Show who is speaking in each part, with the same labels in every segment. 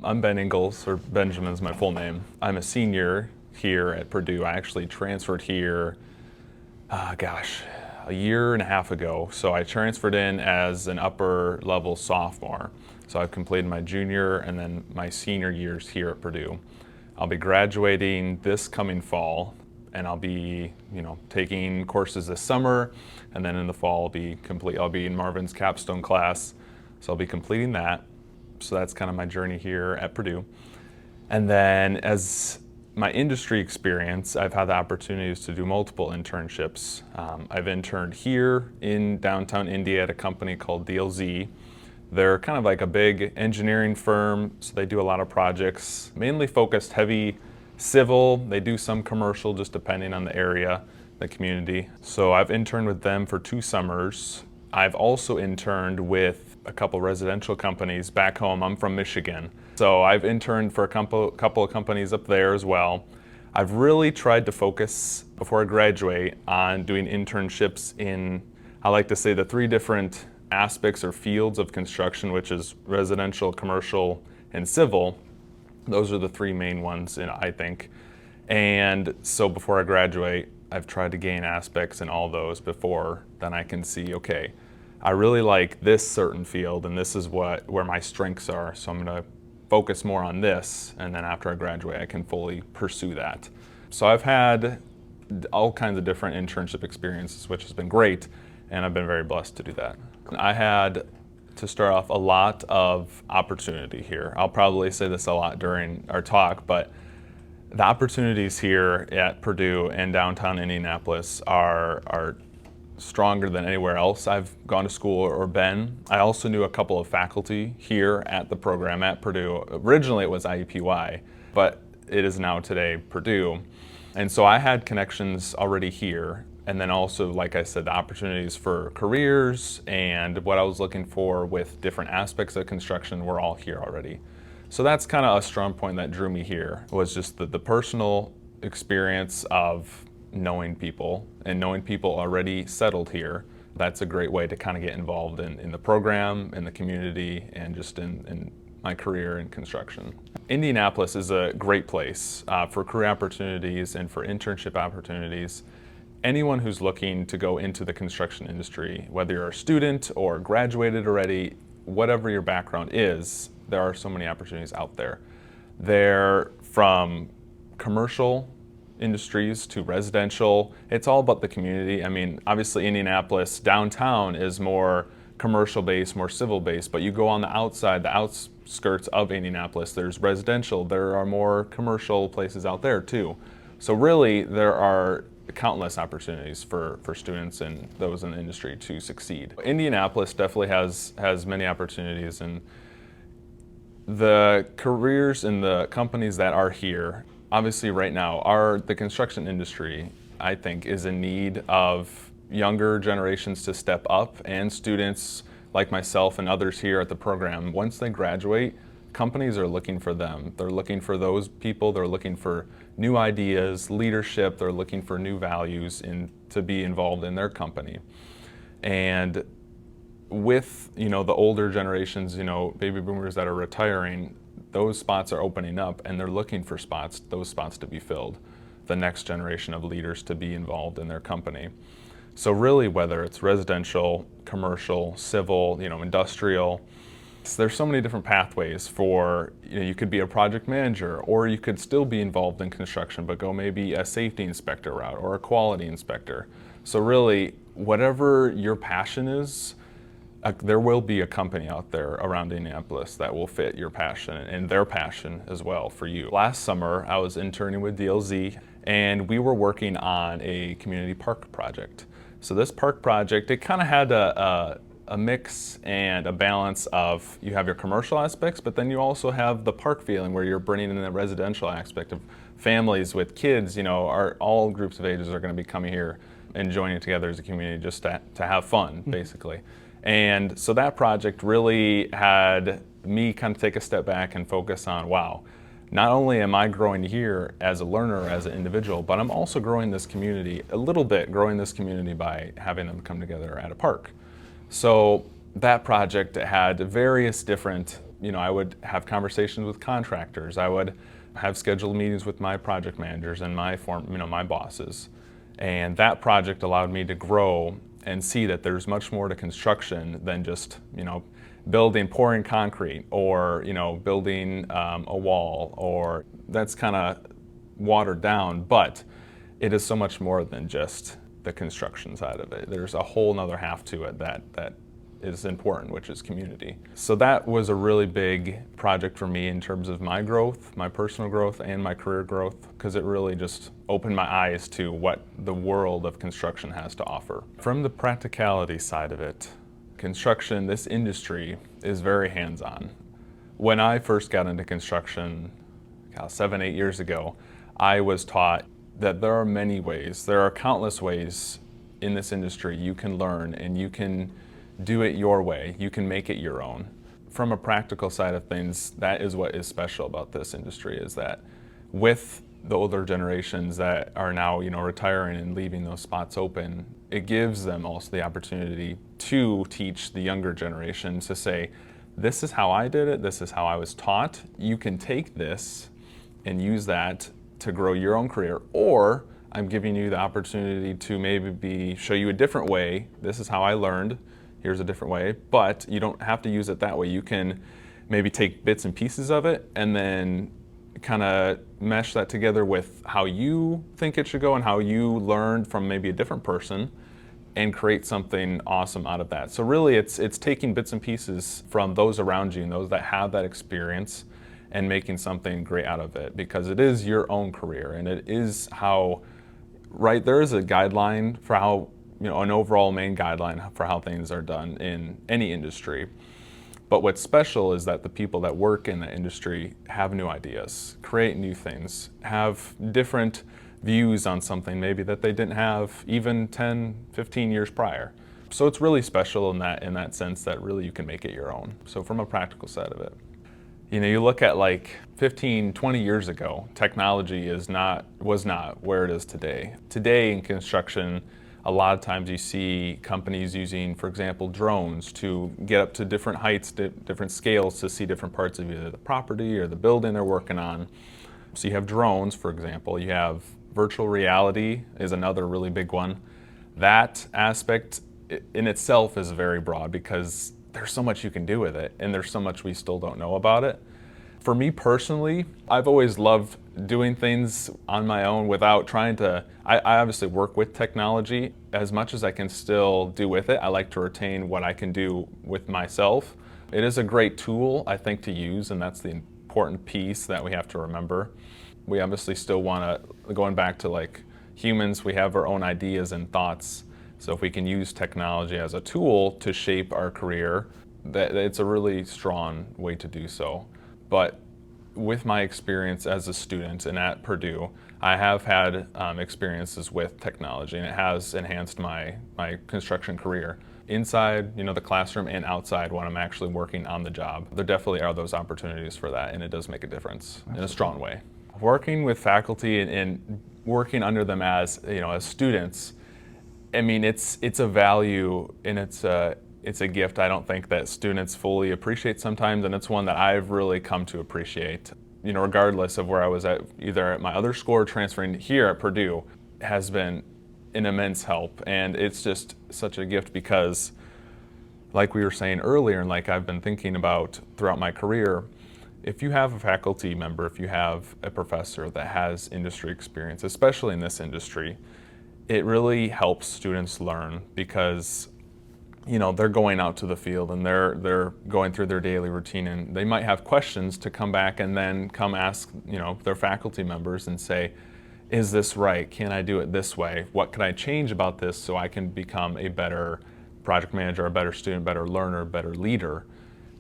Speaker 1: I'm Ben Engels, or Benjamin's my full name. I'm a senior here at Purdue. I actually transferred here, a year and a half ago. So I transferred in as an upper level sophomore. So I've completed my junior and then my senior years here at Purdue. I'll be graduating this coming fall, and I'll be, taking courses this summer, and then in the fall I'll be in Marvin's capstone class. So I'll be completing that. So that's kind of my journey here at Purdue. And then as my industry experience, I've had the opportunities to do multiple internships. I've interned here in downtown Indy at a company called DLZ. They're kind of like a big engineering firm, so they do a lot of projects, mainly focused heavy civil. They do some commercial, just depending on the area, the community. So I've interned with them for 2 summers. I've also interned with a couple residential companies back home. I'm from Michigan. So I've interned for a couple of companies up there as well. I've really tried to focus before I graduate on doing internships in, I like to say, the 3 different aspects or fields of construction, which is residential, commercial, and civil. Those are the 3 main ones, I think. And so before I graduate, I've tried to gain aspects in all those before then I can see, okay, I really like this certain field and this is where my strengths are. So I'm going to focus more on this, and then after I graduate, I can fully pursue that. So I've had all kinds of different internship experiences, which has been great, and I've been very blessed to do that. I had, to start off, a lot of opportunity here. I'll probably say this a lot during our talk, but the opportunities here at Purdue and downtown Indianapolis are stronger than anywhere else I've gone to school or been. I also knew a couple of faculty here at the program at Purdue. Originally it was IUPUI, but it is now today Purdue. And so I had connections already here. And then also, like I said, the opportunities for careers and what I was looking for with different aspects of construction were all here already. So that's kind of a strong point that drew me here, was just the personal experience of knowing people and knowing people already settled here. That's a great way to kind of get involved in the program, in the community, and just in my career in construction. Indianapolis is a great place for career opportunities and for internship opportunities. Anyone who's looking to go into the construction industry, whether you're a student or graduated already, whatever your background is, there are so many opportunities out there. They're from commercial industries to residential. It's all about the community. I mean, obviously Indianapolis downtown is more commercial based, more civil based, but you go on the outside, the outskirts of Indianapolis, there's residential, there are more commercial places out there too. So really there are countless opportunities for students and those in the industry to succeed. Indianapolis definitely has many opportunities, and the careers and the companies that are here, obviously right now, the construction industry, I think, is in need of younger generations to step up, and students like myself and others here at the program, once they graduate, companies are looking for them. They're looking for those people, they're looking for new ideas, leadership, they're looking for new values to be involved in their company. And with the older generations, baby boomers that are retiring, those spots are opening up, and they're looking for those spots to be filled, the next generation of leaders to be involved in their company. So really, whether it's residential, commercial, civil, industrial, there's so many different pathways for, you could be a project manager, or you could still be involved in construction but go maybe a safety inspector route or a quality inspector. So really, whatever your passion is, there will be a company out there around Indianapolis that will fit your passion and their passion as well for you. Last summer, I was interning with DLZ, and we were working on a community park project. So this park project, it kind of had a mix and a balance of, you have your commercial aspects, but then you also have the park feeling where you're bringing in the residential aspect of families with kids. All groups of ages are going to be coming here and joining together as a community just to have fun, basically. And so that project really had me kind of take a step back and focus on, wow, not only am I growing here as a learner, as an individual, but I'm also growing this community a little bit, growing this community by having them come together at a park. So that project had various different I would have conversations with contractors. I would have scheduled meetings with my project managers and my bosses. And that project allowed me to grow and see that there's much more to construction than just, pouring concrete or, building a wall, or that's kind of watered down, but it is so much more than just the construction side of it. There's a whole nother half to it that is important, which is community. So that was a really big project for me in terms of my growth, my personal growth, and my career growth, because it really just opened my eyes to what the world of construction has to offer. From the practicality side of it, construction, this industry, is very hands-on. When I first got into construction, 7, 8 years ago, I was taught that there are many ways, there are countless ways in this industry you can learn, and you can do it your way, you can make it your own. From a practical side of things, that is what is special about this industry, is that with the older generations that are now, retiring and leaving those spots open, it gives them also the opportunity to teach the younger generation to say, this is how I did it, this is how I was taught. You can take this and use that to grow your own career, or I'm giving you the opportunity to maybe show you a different way. This is how I learned, here's a different way, but you don't have to use it that way. You can maybe take bits and pieces of it and then kind of mesh that together with how you think it should go and how you learned from maybe a different person, and create something awesome out of that. So really it's taking bits and pieces from those around you and those that have that experience and making something great out of it, because it is your own career, and it is how, right, there is a guideline for how, an overall main guideline for how things are done in any industry. But what's special is that the people that work in the industry have new ideas, create new things, have different views on something maybe that they didn't have even 10, 15 years prior. So it's really special in that sense that really you can make it your own. So from a practical side of it, you look at like 15, 20 years ago, technology was not where it is today. Today in construction, a lot of times you see companies using, for example, drones to get up to different heights, different scales to see different parts of either the property or the building they're working on. So you have drones, for example. You have virtual reality is another really big one. That aspect in itself is very broad because there's so much you can do with it, and there's so much we still don't know about it. For me personally, I've always loved doing things on my own without trying to, I obviously work with technology as much as I can still do with it. I like to retain what I can do with myself. It is a great tool, I think, to use, and that's the important piece that we have to remember. We obviously still want to, going back to like humans, we have our own ideas and thoughts. So if we can use technology as a tool to shape our career, it's a really strong way to do so. But with my experience as a student and at Purdue, I have had experiences with technology, and it has enhanced my construction career. Inside, the classroom, and outside when I'm actually working on the job. There definitely are those opportunities for that, and it does make a difference in a strong way. Working with faculty and working under them as students, I mean, it's a value, and it's a gift I don't think that students fully appreciate sometimes, and it's one that I've really come to appreciate. Regardless of where I was at, either at my other school or transferring here at Purdue, has been an immense help, and it's just such a gift because, like we were saying earlier, and like I've been thinking about throughout my career, if you have a faculty member, if you have a professor that has industry experience, especially in this industry, it really helps students learn because they're going out to the field and they're going through their daily routine, and they might have questions to come back and then come ask their faculty members and say, is this right? Can I do it this way? What can I change about this so I can become a better project manager, a better student, better learner, better leader?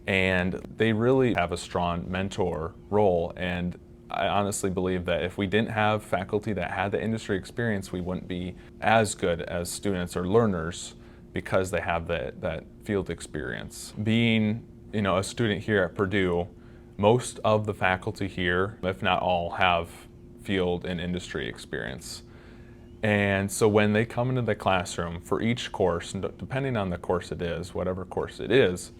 Speaker 1: And they really have a strong mentor role, and I honestly believe that if we didn't have faculty that had the industry experience, we wouldn't be as good as students or learners because they have that field experience. Being a student here at Purdue, most of the faculty here, if not all, have field and industry experience. And so when they come into the classroom for each course, and depending on the course it is, whatever course it is,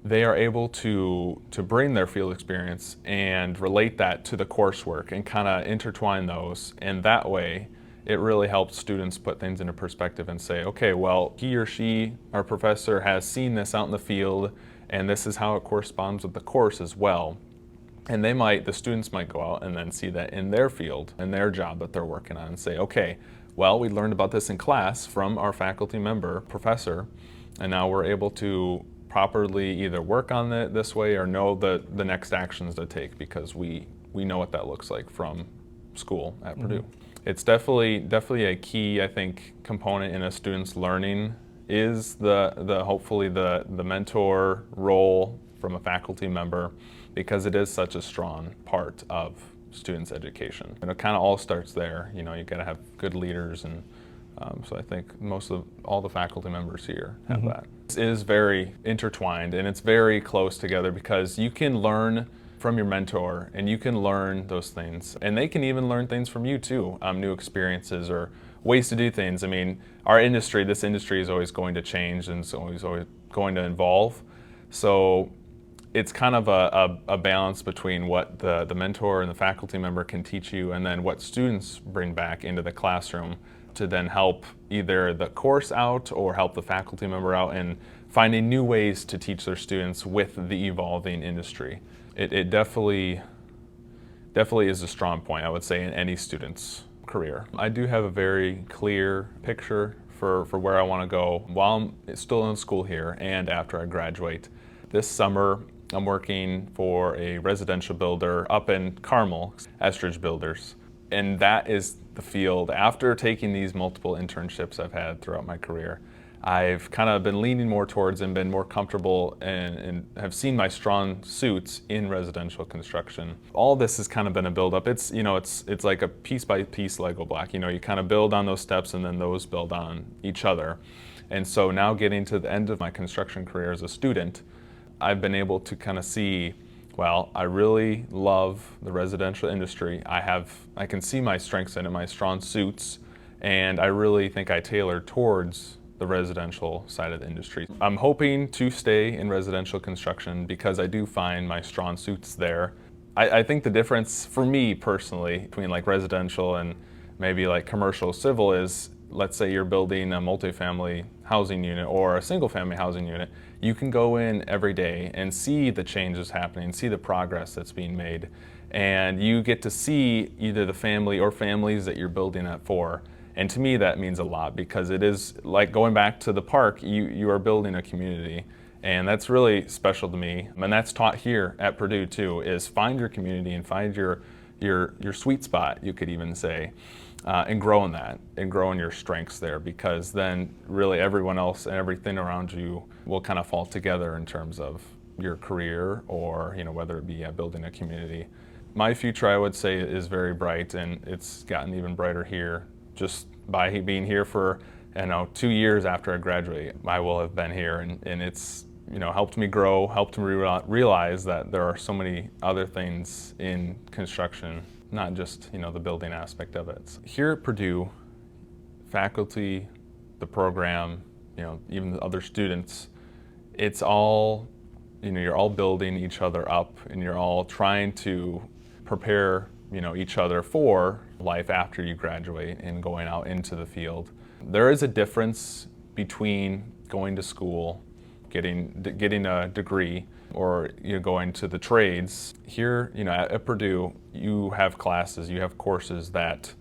Speaker 1: they are able to bring their field experience and relate that to the coursework and kind of intertwine those. And that way, it really helps students put things into perspective and say, okay, well, he or she, our professor, has seen this out in the field, and this is how it corresponds with the course as well. And the students might go out and then see that in their field, in their job that they're working on, and say, okay, well, we learned about this in class from our faculty member, professor, and now we're able to properly either work on it this way or know the next actions to take because we know what that looks like from school at Purdue. It's definitely a key, I think, component in a student's learning is hopefully the mentor role from a faculty member, because it is such a strong part of students' education. And it kind of all starts there. You know, you got to have good leaders, and so I think all the faculty members here have that. It is very intertwined and it's very close together because you can learn from your mentor and you can learn those things, and they can even learn things from you too, new experiences or ways to do things. I mean, this industry is always going to change and it's always going to evolve. So it's kind of a balance between what the mentor and the faculty member can teach you and then what students bring back into the classroom to then help either the course out or help the faculty member out in finding new ways to teach their students with the evolving industry. It definitely is a strong point, I would say, in any student's career. I do have a very clear picture for where I want to go while I'm still in school here and after I graduate. This summer, I'm working for a residential builder up in Carmel, Estridge Builders. And that is the field. After taking these multiple internships I've had throughout my career, I've kind of been leaning more towards and been more comfortable and have seen my strong suits in residential construction. All this has kind of been a build-up. It's like a piece-by-piece Lego block. You know, you kind of build on those steps and then those build on each other. And so now getting to the end of my construction career as a student, I've been able to kind of see, well, I really love the residential industry. I can see my strengths in it, my strong suits, and I really think I tailor towards the residential side of the industry. I'm hoping to stay in residential construction because I do find my strong suits there. I think the difference for me personally between like residential and maybe like commercial civil is, let's say you're building a multifamily housing unit or a single family housing unit, you can go in every day and see the changes happening, see the progress that's being made. And you get to see either the family or families that you're building that for. And to me, that means a lot because it is like going back to the park, you are building a community. And that's really special to me. And that's taught here at Purdue too, is find your community and find your sweet spot, you could even say. And grow in that and grow in your strengths there, because then really everyone else and everything around you will kind of fall together in terms of your career or, you know, whether it be building a community. My future, I would say, is very bright, and it's gotten even brighter here just by being here for 2 years after I graduate. I will have been here, and it's helped me grow, helped me realize that there are so many other things in construction, not just the building aspect of it. Here at Purdue, faculty, the program, even the other students, it's all, you're all building each other up, and you're all trying to prepare each other for life after you graduate and going out into the field. There is a difference between going to school, getting a degree, or going to the trades. Here, at Purdue, you have classes, you have courses that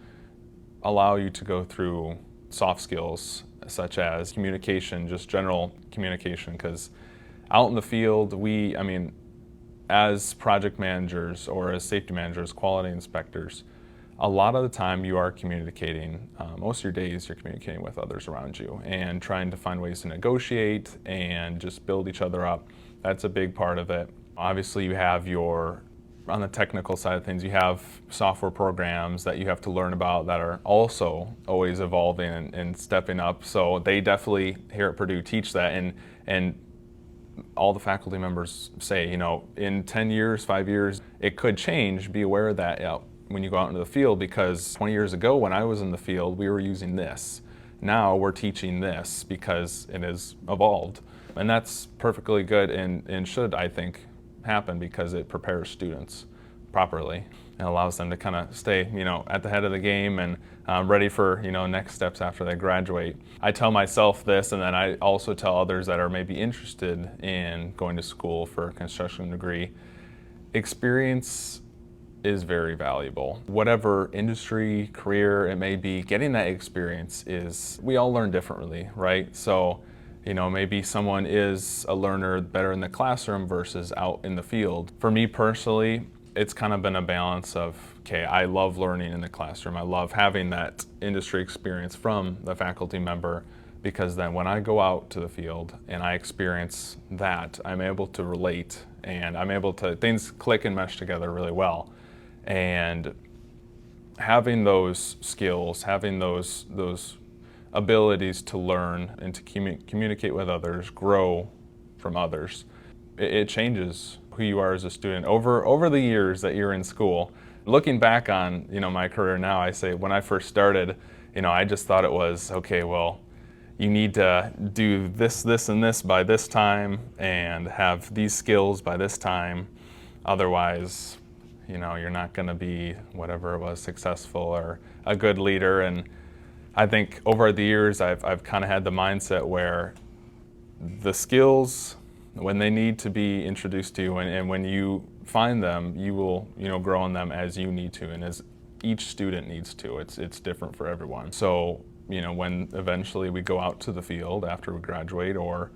Speaker 1: allow you to go through soft skills such as communication, just general communication, because out in the field, as project managers or as safety managers, quality inspectors, a lot of the time you are communicating, most of your days you're communicating with others around you and trying to find ways to negotiate and just build each other up. That's a big part of it. Obviously you have on the technical side of things, you have software programs that you have to learn about that are also always evolving and stepping up. So they definitely here at Purdue teach that, and all the faculty members say, in 10 years, 5 years, it could change. Be aware of that when you go out into the field, because 20 years ago when I was in the field, we were using this. Now we're teaching this because it has evolved. And that's perfectly good and should, I think, happen because it prepares students properly and allows them to kind of stay, at the head of the game and ready for, next steps after they graduate. I tell myself this, and then I also tell others that are maybe interested in going to school for a construction degree. Experience is very valuable. Whatever industry, career it may be, getting that experience we all learn differently, right? So, maybe someone is a learner better in the classroom versus out in the field. For me personally, it's kind of been a balance of, okay, I love learning in the classroom. I love having that industry experience from the faculty member, because then when I go out to the field and I experience that, I'm able to relate and things click and mesh together really well. And having those skills, having those abilities to learn and to communicate with others, grow from others, it changes who you are as a student over the years that you're in school. Looking back on my career now, I say when I first started, I just thought it was okay. Well, you need to do this, and this by this time, and have these skills by this time. Otherwise, you're not going to be whatever it was, successful or a good leader. And I think over the years, I've kind of had the mindset where the skills, when they need to be introduced to you, and when you find them, you will, grow in them as you need to, and as each student needs to. It's different for everyone. So, when eventually we go out to the field after we graduate, or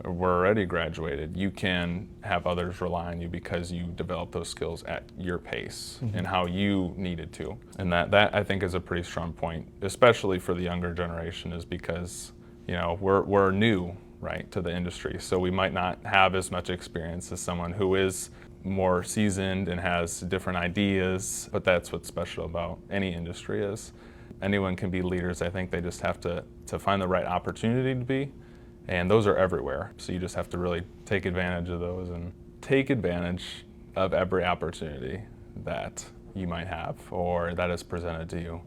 Speaker 1: we're already graduated, you can have others rely on you because you develop those skills at your pace and how you needed to. And that I think is a pretty strong point, especially for the younger generation, is because, we're new, right, to the industry. So we might not have as much experience as someone who is more seasoned and has different ideas, but that's what's special about any industry is anyone can be leaders. I think they just have to find the right opportunity to be. And those are everywhere. So you just have to really take advantage of those and take advantage of every opportunity that you might have or that is presented to you.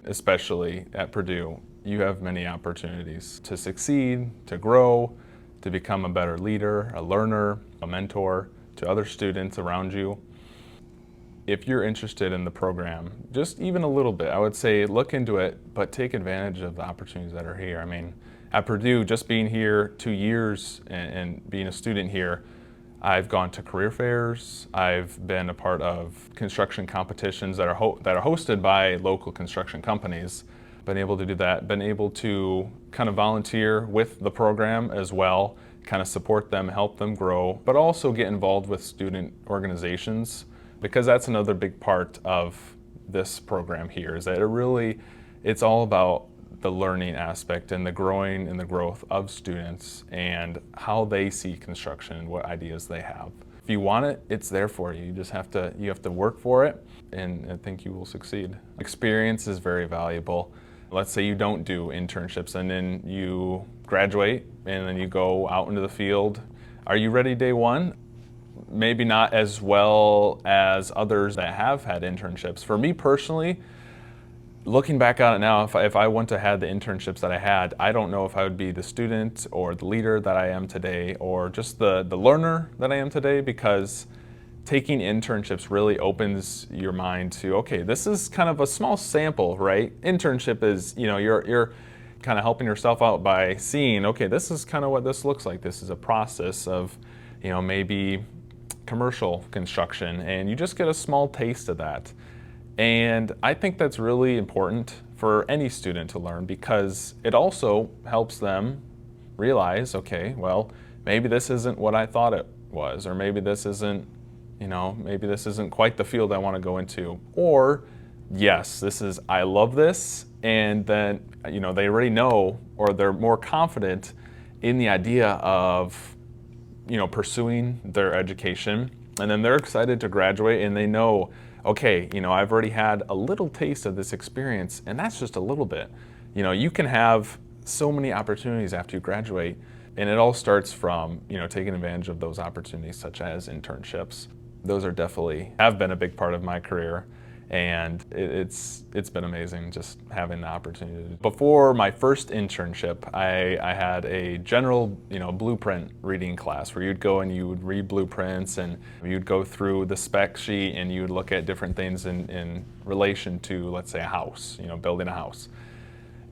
Speaker 1: Especially at Purdue, you have many opportunities to succeed, to grow, to become a better leader, a learner, a mentor to other students around you. If you're interested in the program, just even a little bit, I would say look into it, but take advantage of the opportunities that are here. I mean, at Purdue, just being here 2 years and being a student here, I've gone to career fairs. I've been a part of construction competitions that are hosted by local construction companies. Been able to do that. Been able to kind of volunteer with the program as well, kind of support them, help them grow, but also get involved with student organizations, because that's another big part of this program here, is that it's all about the learning aspect and the growing and the growth of students and how they see construction and what ideas they have. If you want it, it's there for you. You just have to work for it, and I think you will succeed. Experience is very valuable. Let's say you don't do internships and then you graduate and then you go out into the field. Are you ready day one? Maybe not as well as others that have had internships. For me personally, looking back on it now, if I wouldn't have had the internships that I had, I don't know if I would be the student or the leader that I am today, or just the learner that I am today, because taking internships really opens your mind to, okay, this is kind of a small sample, right? Internship is, you're kind of helping yourself out by seeing, okay, this is kind of what this looks like. This is a process of, maybe commercial construction, and you just get a small taste of that. And I think that's really important for any student to learn, because it also helps them realize, okay, well, maybe this isn't what I thought it was, or maybe this isn't, maybe this isn't quite the field I want to go into. Or, yes, I love this, and then, they already know, or they're more confident in the idea of, pursuing their education, and then they're excited to graduate, and they know, okay, I've already had a little taste of this experience, and that's just a little bit. You can have so many opportunities after you graduate, and it all starts from, taking advantage of those opportunities such as internships. Those have been a big part of my career, And it's been amazing just having the opportunity. Before my first internship, I had a general blueprint reading class where you'd go and you would read blueprints and you'd go through the spec sheet and you'd look at different things in relation to, let's say, a house, building a house.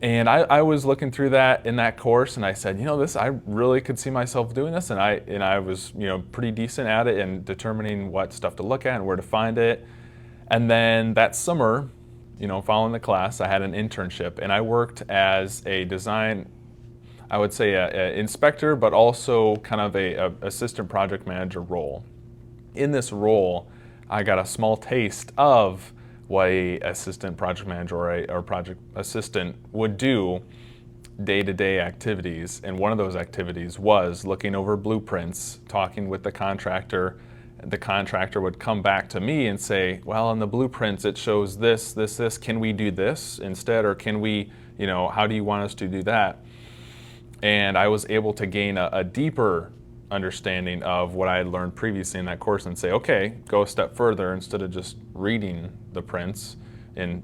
Speaker 1: And I was looking through that in that course, and I said, I really could see myself doing this, and I was pretty decent at it and determining what stuff to look at and where to find it. And then that summer, following the class, I had an internship, and I worked as a design, I would say a inspector, but also kind of a assistant project manager role. In this role, I got a small taste of what a assistant project manager or project assistant would do day-to-day activities. And one of those activities was looking over blueprints, talking with the contractor. The contractor would come back to me and say, well, in the blueprints it shows this, this, this. Can we do this instead? Or can we, how do you want us to do that? And I was able to gain a deeper understanding of what I had learned previously in that course and say, okay, go a step further. Instead of just reading the prints and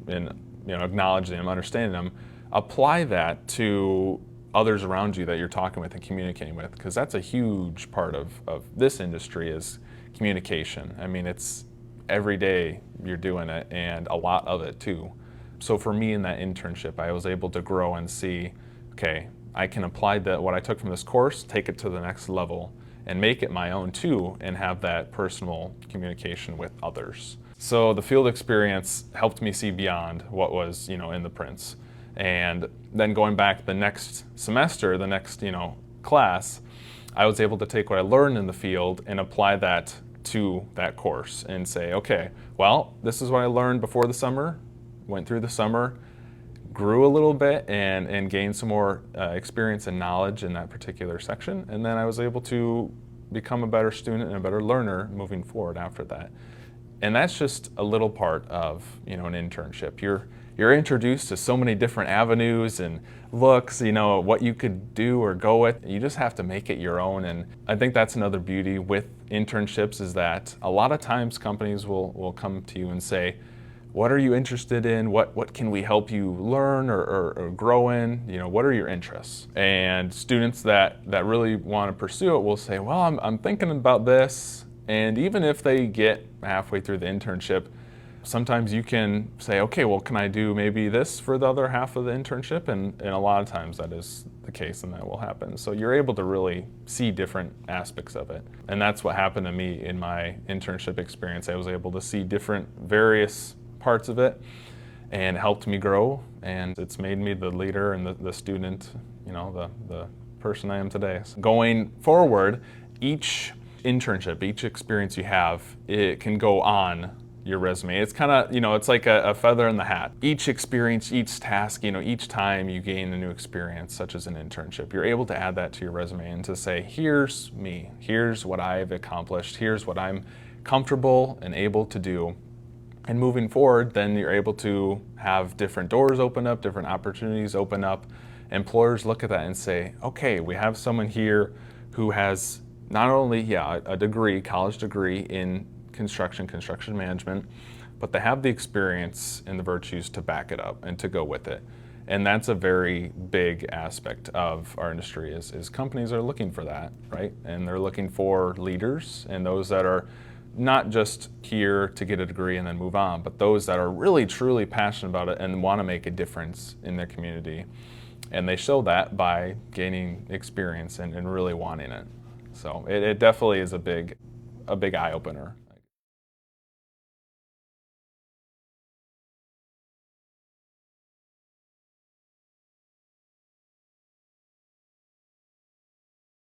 Speaker 1: acknowledging them, understanding them, apply that to others around you that you're talking with and communicating with, because that's a huge part of this industry is communication. I mean, it's every day you're doing it, and a lot of it too. So for me in that internship, I was able to grow and see, okay, I can apply what I took from this course, take it to the next level, and make it my own too, and have that personal communication with others. So the field experience helped me see beyond what was, in the prints. And then going back the next semester, the next, class, I was able to take what I learned in the field and apply that to that course and say, okay, well, this is what I learned before the summer, went through the summer, grew a little bit and gained some more experience and knowledge in that particular section. And then I was able to become a better student and a better learner moving forward after that. And that's just a little part of, an internship. You're introduced to so many different avenues and looks, what you could do or go with. You just have to make it your own. And I think that's another beauty with internships is that a lot of times companies will come to you and say, what are you interested in? What can we help you learn or grow in? What are your interests? And students that really want to pursue it will say, well, I'm thinking about this. And even if they get halfway through the internship, sometimes you can say, okay, well, can I do maybe this for the other half of the internship? And a lot of times that is the case and that will happen. So you're able to really see different aspects of it. And that's what happened to me in my internship experience. I was able to see different various parts of it and helped me grow, and it's made me the leader and the student, the person I am today. So going forward, each internship, each experience you have, it can go on your resume. It's kind of, it's like a feather in the hat. Each experience, each task, each time you gain a new experience, such as an internship, you're able to add that to your resume and to say, here's me, here's what I've accomplished, here's what I'm comfortable and able to do. And moving forward, then you're able to have different doors open up, different opportunities open up. Employers look at that and say, okay, we have someone here who has not only, a degree, college degree in construction management, but they have the experience and the virtues to back it up and to go with it. And that's a very big aspect of our industry is companies are looking for that, right? And they're looking for leaders and those that are not just here to get a degree and then move on, but those that are really truly passionate about it and want to make a difference in their community. And they show that by gaining experience and really wanting it. So it definitely is a big eye-opener.